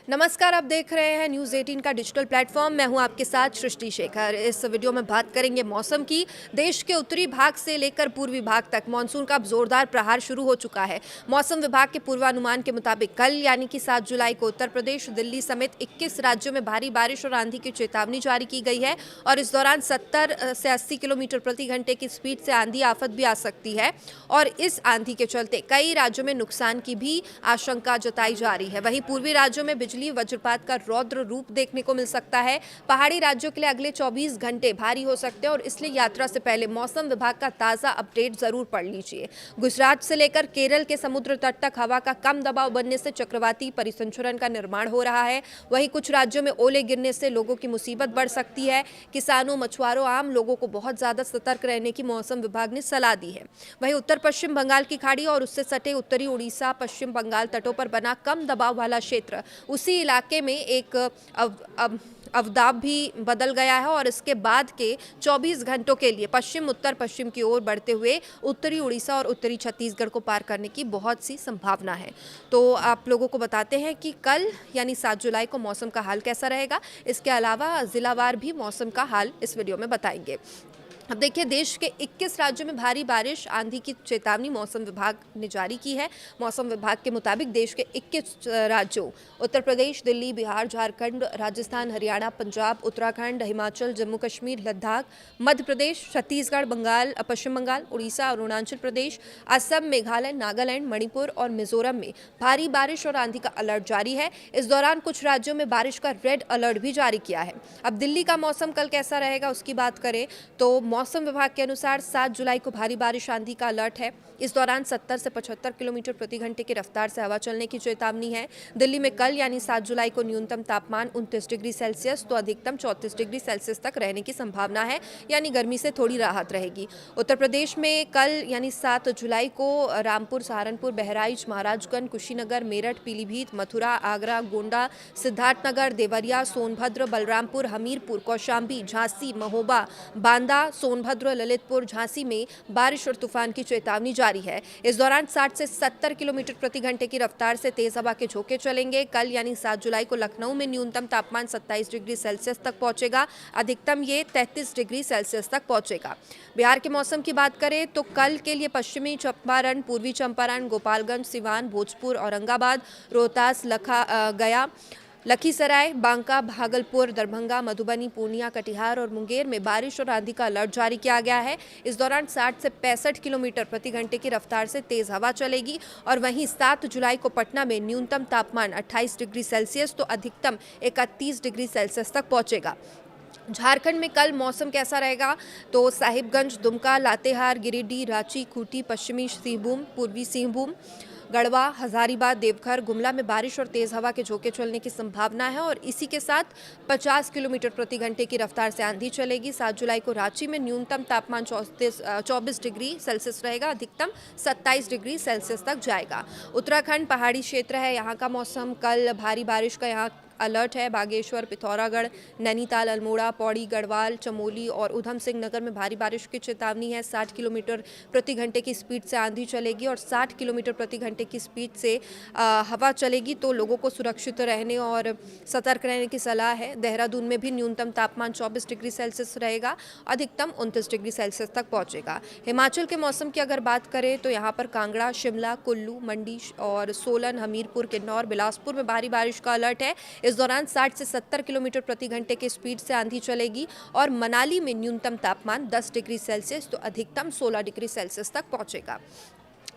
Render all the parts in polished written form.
नमस्कार, आप देख रहे हैं न्यूज़ 18 का डिजिटल प्लेटफॉर्म। मैं हूं आपके साथ सृष्टि शेखर। इस वीडियो में बात करेंगे मौसम की। देश के उत्तरी भाग से लेकर पूर्वी भाग तक मानसून का अब जोरदार प्रहार शुरू हो चुका है। मौसम विभाग के पूर्वानुमान के मुताबिक कल यानी कि 7 जुलाई को उत्तर प्रदेश, दिल्ली समेत 21 राज्यों में भारी बारिश और आंधी की चेतावनी जारी की गई है और इस दौरान 70 से 80 किलोमीटर प्रति घंटे की स्पीड से आंधी आफत भी आ सकती है और इस आंधी के चलते कई राज्यों में नुकसान की भी आशंका जताई जा रही है। वहीं पूर्वी राज्यों में बिजली वज्रपात का रौद्र रूप देखने को मिल सकता है। पहाड़ी राज्यों के लिए अगले 24 घंटे भारी हो सकते हैं और इसलिए यात्रा से पहले मौसम विभाग का ताजा अपडेट जरूर पढ़ लीजिए। गुजरात से लेकर केरल के समुद्र तट तक हवा का कम दबाव बनने से चक्रवाती परिसंचरण का निर्माण हो रहा है। वहीं कुछ राज्यों में ओले गिरने से लोगों की मुसीबत बढ़ सकती है। किसानों, मछुआरों, आम लोगों को बहुत ज्यादा सतर्क रहने की मौसम विभाग ने सलाह दी है। वहीं उत्तर पश्चिम बंगाल की खाड़ी और उससे सटे उत्तरी उड़ीसा, पश्चिम बंगाल तटों पर बना कम दबाव वाला क्षेत्र उसी इलाके में एक अवदाब भी बदल गया है और इसके बाद के 24 घंटों के लिए पश्चिम उत्तर पश्चिम की ओर बढ़ते हुए उत्तरी उड़ीसा और उत्तरी छत्तीसगढ़ को पार करने की बहुत सी संभावना है। तो आप लोगों को बताते हैं कि कल यानी 7 जुलाई को मौसम का हाल कैसा रहेगा। इसके अलावा जिलावार भी मौसम का हाल इस वीडियो में बताएंगे। अब देखिए, देश के 21 राज्यों में भारी बारिश, आंधी की चेतावनी मौसम विभाग ने जारी की है। मौसम विभाग के मुताबिक देश के 21 राज्यों उत्तर प्रदेश, दिल्ली, बिहार, झारखंड, राजस्थान, हरियाणा, पंजाब, उत्तराखंड, हिमाचल, जम्मू कश्मीर, लद्दाख, मध्य प्रदेश, छत्तीसगढ़, बंगाल, पश्चिम बंगाल, उड़ीसा, अरुणाचल प्रदेश, असम, मेघालय, नागालैंड, मणिपुर और मिजोरम में भारी बारिश और आंधी का अलर्ट जारी है। इस दौरान कुछ राज्यों में बारिश का रेड अलर्ट भी जारी किया है। अब दिल्ली का मौसम कल कैसा रहेगा उसकी बात करें तो मौसम विभाग के अनुसार 7 जुलाई को भारी बारिश, आंधी का अलर्ट है। इस दौरान 70 से 75 किलोमीटर प्रति घंटे की रफ्तार से हवा चलने की चेतावनी है। दिल्ली में कल यानी 7 जुलाई को न्यूनतम तापमान 29 डिग्री सेल्सियस तो अधिकतम 34 डिग्री सेल्सियस तक रहने की संभावना है, यानी गर्मी से थोड़ी राहत रहेगी। उत्तर प्रदेश में कल यानी 7 जुलाई को रामपुर, सहारनपुर, बहराइच, महाराजगंज, कुशीनगर, मेरठ, पीलीभीत, मथुरा, आगरा, गोंडा, सिद्धार्थनगर, देवरिया, सोनभद्र, बलरामपुर, हमीरपुर, कौशाम्बी, झांसी, महोबा, बांदा, सोनभद्र, ललितपुर, झांसी में बारिश और तूफान की चेतावनी जारी है। इस दौरान 60 से 70 किलोमीटर प्रति घंटे की रफ्तार से तेज हवा के झोंके चलेंगे। कल यानी 7 जुलाई को लखनऊ में न्यूनतम तापमान 27 डिग्री सेल्सियस तक पहुंचेगा, अधिकतम ये 33 डिग्री सेल्सियस तक पहुंचेगा। बिहार के मौसम की बात करें तो कल के लिए पश्चिमी चंपारण, पूर्वी चंपारण, गोपालगंज, सिवान, भोजपुर, औरंगाबाद, रोहतास, गया, लखीसराय, बांका, भागलपुर, दरभंगा, मधुबनी, पूर्णिया, कटिहार और मुंगेर में बारिश और आंधी का अलर्ट जारी किया गया है। इस दौरान 60 से 65 किलोमीटर प्रति घंटे की रफ्तार से तेज हवा चलेगी और वहीं 7 जुलाई को पटना में न्यूनतम तापमान 28 डिग्री सेल्सियस तो अधिकतम 31 डिग्री सेल्सियस तक पहुंचेगा। झारखंड में कल मौसम कैसा रहेगा तो साहिबगंज, दुमका, लातेहार, गिरिडीह, रांची, खूंटी, पश्चिमी सिंहभूम, पूर्वी सिंहभूम, गढ़वा, हजारीबाग, देवघर, गुमला में बारिश और तेज हवा के झोंके चलने की संभावना है और इसी के साथ 50 किलोमीटर प्रति घंटे की रफ्तार से आंधी चलेगी। 7 जुलाई को रांची में न्यूनतम तापमान 24 डिग्री सेल्सियस रहेगा, अधिकतम 27 डिग्री सेल्सियस तक जाएगा। उत्तराखंड पहाड़ी क्षेत्र है, यहाँ का मौसम कल भारी बारिश का यहाँ अलर्ट है। बागेश्वर, पिथौरागढ़, नैनीताल, अल्मोड़ा, पौड़ी, गढ़वाल, चमोली और उधम सिंह नगर में भारी बारिश की चेतावनी है। 60 किलोमीटर प्रति घंटे की स्पीड से आंधी चलेगी और 60 किलोमीटर प्रति घंटे की स्पीड से हवा चलेगी, तो लोगों को सुरक्षित रहने और सतर्क रहने की सलाह है। देहरादून में भी न्यूनतम तापमान 24 डिग्री सेल्सियस रहेगा, अधिकतम 29 डिग्री सेल्सियस तक पहुंचेगा। हिमाचल के मौसम की अगर बात करें तो यहाँ पर कांगड़ा, शिमला, कुल्लू, मंडी और सोलन, हमीरपुर, किन्नौर, बिलासपुर में भारी बारिश का अलर्ट है। इस दौरान 60 से 70 किलोमीटर प्रति घंटे की स्पीड से आंधी चलेगी और मनाली में न्यूनतम तापमान 10 डिग्री सेल्सियस तो अधिकतम 16 डिग्री सेल्सियस तक पहुंचेगा।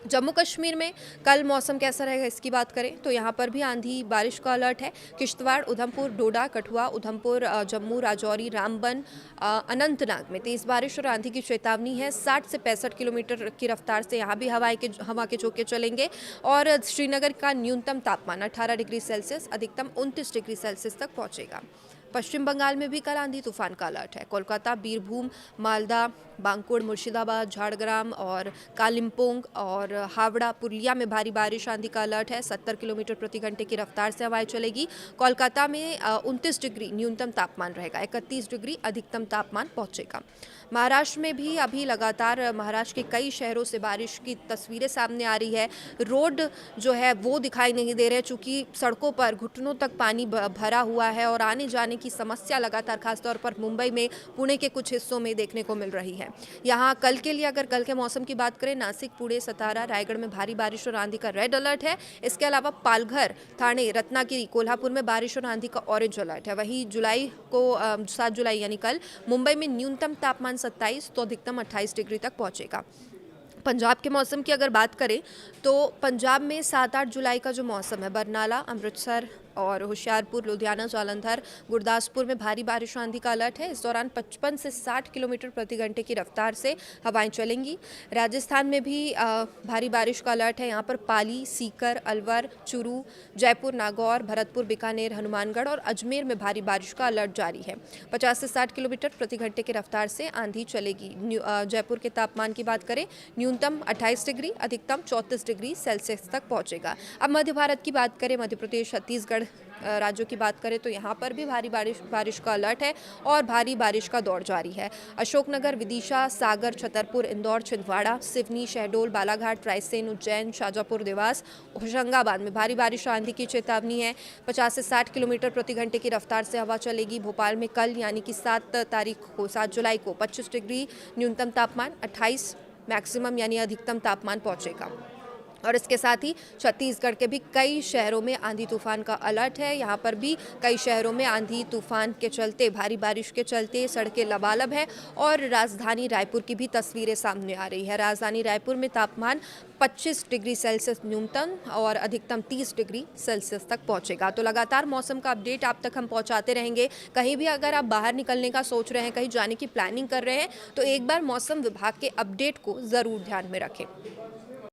जम्मू कश्मीर में कल मौसम कैसा रहेगा इसकी बात करें तो यहाँ पर भी आंधी बारिश का अलर्ट है। किश्तवाड़, उधमपुर, डोडा, कठुआ, उधमपुर, जम्मू, राजौरी, रामबन, अनंतनाग में तेज बारिश और आंधी की चेतावनी है। 60 से 65 किलोमीटर की रफ्तार से यहाँ भी हवा के झोंके चलेंगे और श्रीनगर का न्यूनतम तापमान 18 डिग्री सेल्सियस, अधिकतम 29 डिग्री सेल्सियस तक पहुँचेगा। पश्चिम बंगाल में भी कल आंधी तूफान का अलर्ट है। कोलकाता, बीरभूम, मालदा, बांकुड़, मुर्शिदाबाद, झारग्राम और कालिम्पोंग और हावड़ा, पुरुलिया में भारी बारिश आंधी का अलर्ट है। 70 किलोमीटर प्रति घंटे की रफ्तार से हवाएं चलेगी। कोलकाता में 29 डिग्री न्यूनतम तापमान रहेगा, 31 डिग्री अधिकतम तापमान पहुंचेगा। महाराष्ट्र में भी अभी लगातार महाराष्ट्र के कई शहरों से बारिश की तस्वीरें सामने आ रही है। रोड जो है वो दिखाई नहीं दे रहे, चूँकि सड़कों पर घुटनों तक पानी भरा हुआ है और आने जाने की समस्या लगातार खासतौर पर मुंबई में, पुणे के कुछ हिस्सों में देखने को मिल रही है। यहाँ कल के लिए अगर कल के मौसम की बात करें, नासिक, पुणे, सतारा, रायगढ़ में भारी बारिश और आंधी का रेड अलर्ट है। इसके अलावा पालघर, ठाणे, रत्नागिरी, कोल्हापुर में बारिश और आंधी का ऑरेंज अलर्ट है। वहीं 7 जुलाई यानी कल मुंबई में न्यूनतम तापमान 27 तो अधिकतम 28 डिग्री तक पहुंचेगा। पंजाब के मौसम की अगर बात करें तो पंजाब में 7-8 जुलाई का जो मौसम है, बरनाला, अमृतसर और होशियारपुर, लुधियाना, जालंधर, गुरदासपुर में भारी बारिश आंधी का अलर्ट है। इस दौरान 55 से 60 किलोमीटर प्रति घंटे की रफ्तार से हवाएं चलेंगी। राजस्थान में भी भारी बारिश का अलर्ट है। यहाँ पर पाली, सीकर, अलवर, चूरू, जयपुर, नागौर, भरतपुर, बीकानेर, हनुमानगढ़ और अजमेर में भारी बारिश का अलर्ट जारी है। 50 से 60 किलोमीटर प्रति घंटे की रफ्तार से आंधी चलेगी। जयपुर के तापमान की बात करें, न्यूनतम 28 डिग्री, अधिकतम 34 डिग्री सेल्सियस तक पहुंचेगा। अब मध्य भारत की बात करें, मध्य प्रदेश, छत्तीसगढ़ राज्यों की बात करें तो यहाँ पर भी भारी बारिश का अलर्ट है और भारी बारिश का दौर जारी है। अशोकनगर, विदिशा, सागर, छतरपुर, इंदौर, छिंदवाड़ा, सिवनी, शहडोल, बालाघाट, रायसेन, उज्जैन, शाजापुर, देवास, होशंगाबाद में भारी बारिश आंधी की चेतावनी है। 50 से 60 किलोमीटर प्रति घंटे की रफ्तार से हवा चलेगी। भोपाल में कल यानी कि 7 जुलाई को 25 डिग्री न्यूनतम तापमान, 28 मैक्सिमम यानी अधिकतम तापमान पहुंचेगा। और इसके साथ ही छत्तीसगढ़ के भी कई शहरों में आंधी तूफान का अलर्ट है। यहाँ पर भी कई शहरों में आंधी तूफान के चलते, भारी बारिश के चलते सड़कें लबालब है और राजधानी रायपुर की भी तस्वीरें सामने आ रही है। राजधानी रायपुर में तापमान 25 डिग्री सेल्सियस न्यूनतम और अधिकतम 30 डिग्री सेल्सियस तक पहुँचेगा। तो लगातार मौसम का अपडेट आप तक हम पहुँचाते रहेंगे। कहीं भी अगर आप बाहर निकलने का सोच रहे हैं, कहीं जाने की प्लानिंग कर रहे हैं, तो एक बार मौसम विभाग के अपडेट को ज़रूर ध्यान में रखें।